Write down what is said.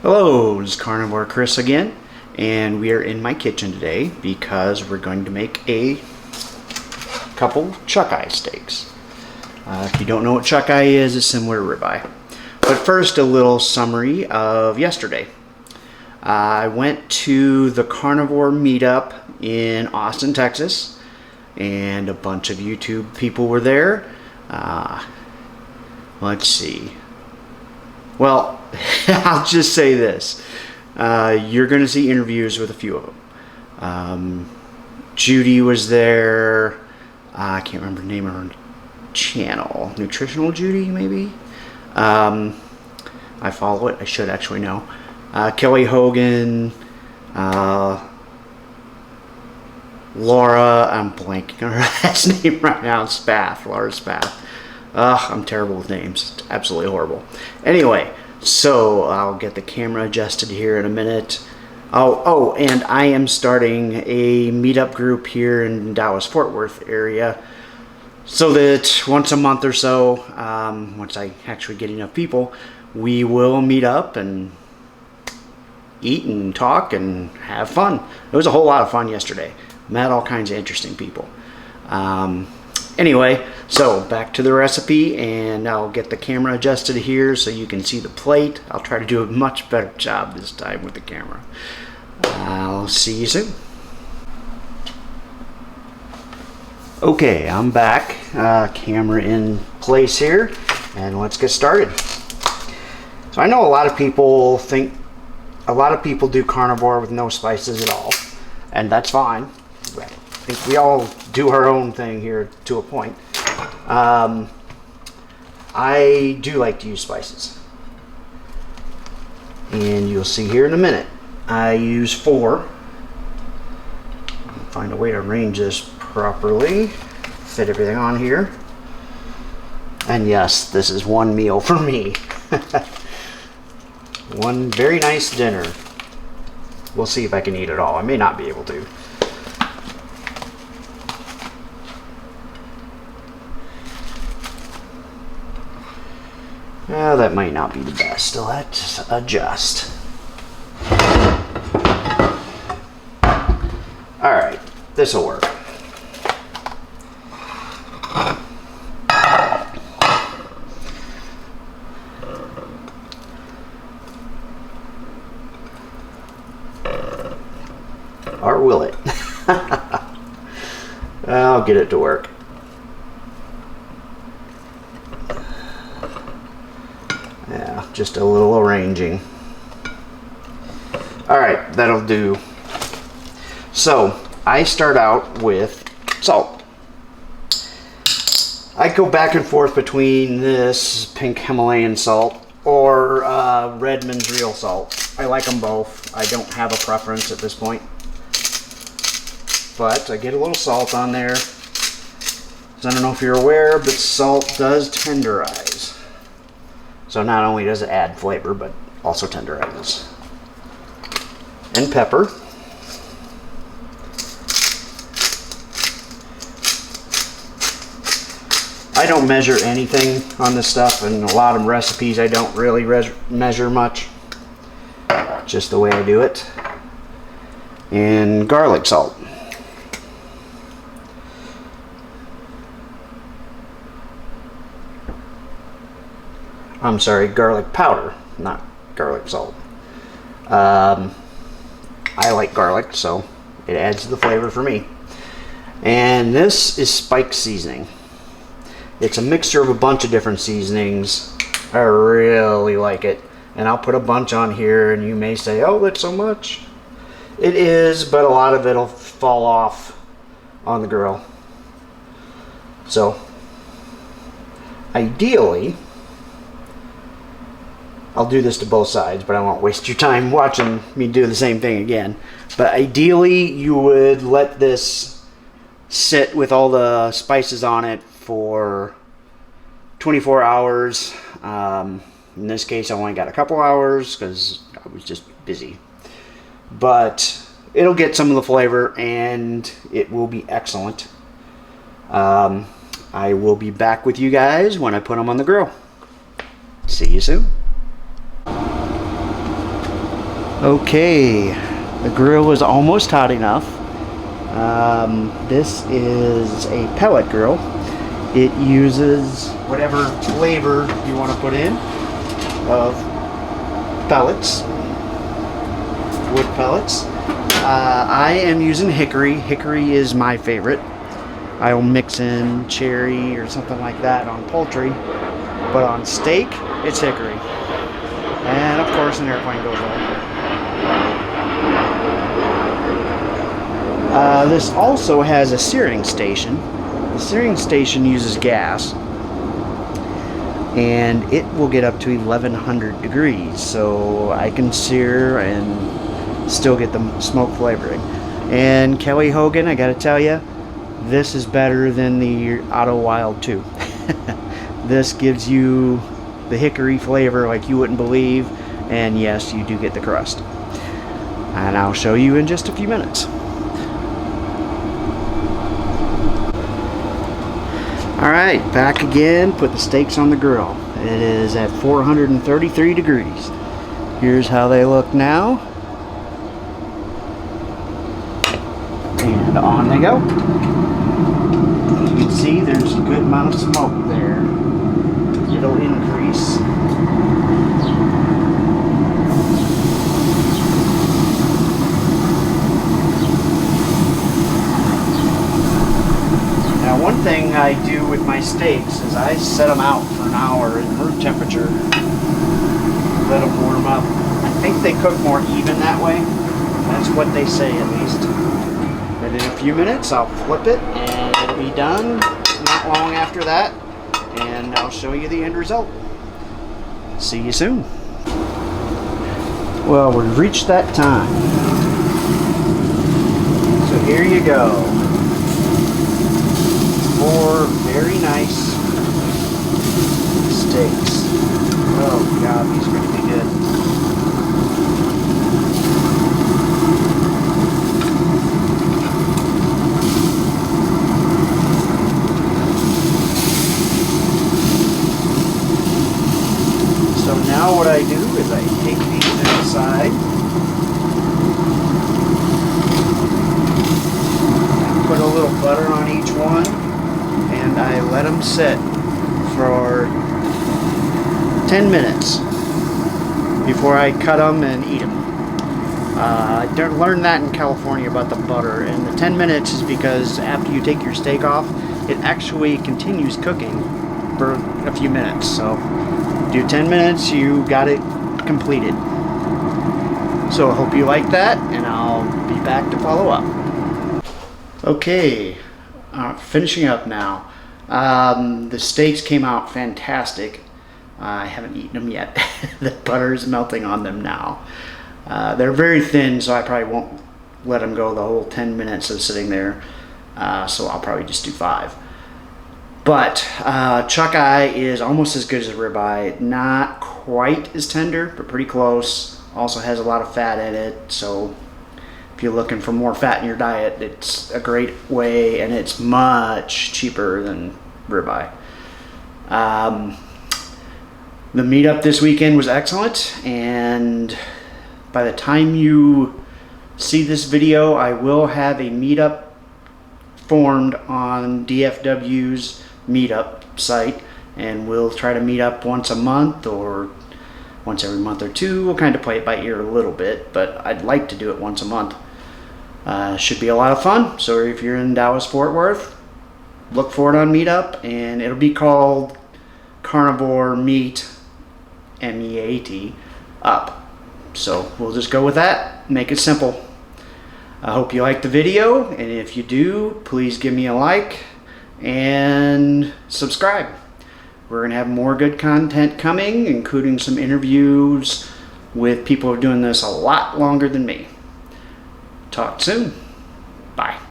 Hello, this is Carnivore Chris again, and we are in my kitchen today because we're going to make a couple chuck eye steaks. If you don't know what chuck eye is, it's similar to ribeye. But first, a little summary of yesterday. I went to the Carnivore meetup in Austin, Texas, and a bunch of YouTube people were there. Let's see. Well, I'll just say this. You're going to see interviews with a few of them. Judy was there. I can't remember the name of her channel. Nutritional Judy, maybe? I follow it. I should actually know. Kelly Hogan. Laura. I'm blanking on her last name right now. Spath. Laura Spath. I'm terrible with names. It's absolutely horrible. Anyway, so I'll get the camera adjusted here in a minute. Oh, and I am starting a meetup group here in Dallas-Fort Worth area so that once a month or so, once I actually get enough people, we will meet up and eat and talk and have fun. It was a whole lot of fun yesterday. Met all kinds of interesting people. Anyway, so back to the recipe, and I'll get the camera adjusted here so you can see the plate. I'll try to do a much better job this time with the camera. I'll see you soon. Okay, I'm back. Camera in place here, and let's get started. So I know a lot of people do carnivore with no spices at all, and that's fine. I think we all do our own thing here to a point. I do like to use spices, and you'll see here in a minute. I use 4. Find a way to arrange this properly, fit everything on here. And yes, this is one meal for me. One very nice dinner. We'll see if I can eat it all. I may not be able to. Well, that might not be the best. Let's adjust. Alright, this will work. Or will it? I'll get it to work. Yeah, just a little arranging. Alright, that'll do. So, I start out with salt. I go back and forth between this pink Himalayan salt or Redmond's real salt. I like them both. I don't have a preference at this point. But I get a little salt on there. So I don't know if you're aware, but salt does tenderize. So not only does it add flavor, but also tenderizes. And pepper. I don't measure anything on this stuff, and a lot of recipes I don't really measure much. Just the way I do it. And garlic salt. I'm sorry, garlic powder, not garlic salt. I like garlic, so it adds to the flavor for me. And this is spike seasoning. It's a mixture of a bunch of different seasonings. I really like it. And I'll put a bunch on here, and you may say, oh, that's so much. It is, but a lot of it will fall off on the grill. So, ideally, I'll do this to both sides, but I won't waste your time watching me do the same thing again. But ideally, you would let this sit with all the spices on it for 24 hours. In this case, I only got a couple hours because I was just busy. But it'll get some of the flavor, and it will be excellent. I will be back with you guys when I put them on the grill. See you soon. Okay, the grill is almost hot enough. This is a pellet grill. It uses whatever flavor you want to put in of pellets, wood pellets. I am using hickory. Hickory is my favorite. I'll mix in cherry or something like that on poultry, but on steak, it's hickory. And of course, an airplane goes on. This also has a searing station. The searing station uses gas, and it will get up to 1100 degrees, so I can sear and still get the smoke flavoring. And Kelly Hogan, I gotta tell you, this is better than the Auto Wild 2. This gives you the hickory flavor like you wouldn't believe, and yes, you do get the crust. And I'll show you in just a few minutes. Alright, back again, put the steaks on the grill. It is at 433 degrees. Here's how they look now. And on they go. You can see there's a good amount of smoke there. It'll increase. Now, one thing I do with my steaks is I set them out for an hour at room temperature. Let them warm up. I think they cook more even that way. That's what they say, at least. And in a few minutes, I'll flip it and it'll be done not long after that. And I'll show you the end result. See you soon. Well, we've reached that time. So here you go. 4 very nice steaks. Oh God, these are going to be good. So now what I do is I take these to the side, put a little butter on each one, and I let them sit for 10 minutes before I cut them and eat them. I learned that in California about the butter, and the 10 minutes is because after you take your steak off, it actually continues cooking for a few minutes. So do 10 minutes, you got it completed. So I hope you like that, and I'll be back to follow up. Okay, finishing up now. The steaks came out fantastic. I haven't eaten them yet. The butter is melting on them now. They're very thin, so I probably won't let them go the whole 10 minutes of sitting there. So I'll probably just do 5. But chuck eye is almost as good as a ribeye. Not quite as tender, but pretty close. Also has a lot of fat in it, so if you're looking for more fat in your diet, it's a great way, and it's much cheaper than ribeye. The meetup this weekend was excellent, and by the time you see this video, I will have a meetup formed on DFW's meetup site, and we'll try to meet up once a month or once every month or two. We'll kind of play it by ear a little bit, but I'd like to do it once a month. Should be a lot of fun. So if you're in Dallas Fort Worth, look for it on meetup, and it'll be called Carnivore Meet, MEAT, up. So we'll just go with that, make it simple. I hope you liked the video, and if you do, please give me a like and subscribe. We're going to have more good content coming, including some interviews with people who are doing this a lot longer than me. Talk soon. Bye.